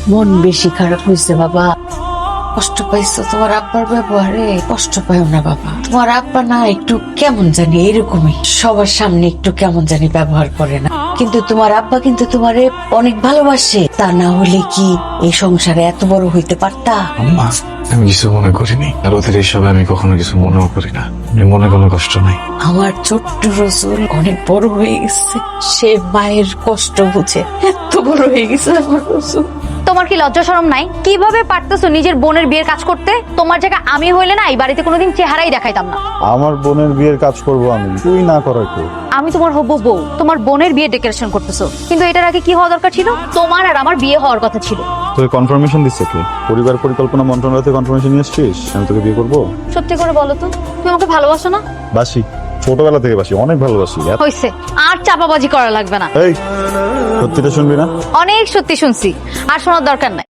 মন বেশি খারাপ হয়েছে বাবা। কষ্ট পাইছো তোমার আব্বার ব্যবহারে, কষ্ট পাইও না বাবা। তোমার আব্বা না একটু কেমন জানি এরকমই, সবার সামনে একটু কেমন জানি ব্যবহার করে না, কিন্তু তোমার আব্বা কিন্তু তোমারে অনেক ভালোবাসে। তা না হলে কি এই সংসারে এত বড় হইতে পারতা? আম্মা, আমি কিছু মনে করিনি, আর ওদের এইসবে আমি কখনো কিছু মনেও করি না। মনে কোনো কষ্ট নাই। আমার ছোট্ট রসুল অনেক বড় হয়ে গেছে, সে মায়ের কষ্ট বুঝে এত বড় হয়ে গেছে আমার রসুল। তোমার কি লজ্জা শরম নাই? কিভাবে পারতেছো নিজের বোনের বিয়ের কাজ করতে? তোমার জায়গা আমি হইলে না এই বাড়িতে কোনোদিন চেহারাই দেখাইতাম না। আমার বোনের বিয়ের কাজ করব আমি, তুই না করার কেউ। আমি তোমার হবু বউ, তোমার বোনের বিয়ে ডেকোরেশন করতেছো, কিন্তু এটার আগে কি হওয়া দরকার ছিল? তোমার আর আমার বিয়ে হওয়ার কথা ছিল। তুই কনফার্মেশন দিচ্ছে কি? পরিবার পরিকল্পনা মন্ত্রণালয় কনফার্মেশন নিয়ে এসছিস আমি তোকে বিয়ে করবো? সত্যি করে বলো তো, তুমি আমাকে ভালোবাসো না? বাসি, ছোটবেলা থেকে বাসি, অনেক ভালোবাসি। হইছে, আর চাপাবাজি করা লাগবে না। এই সত্যিটা শুনবি না? অনেক সত্যি শুনছি, আর শোনার দরকার নাই।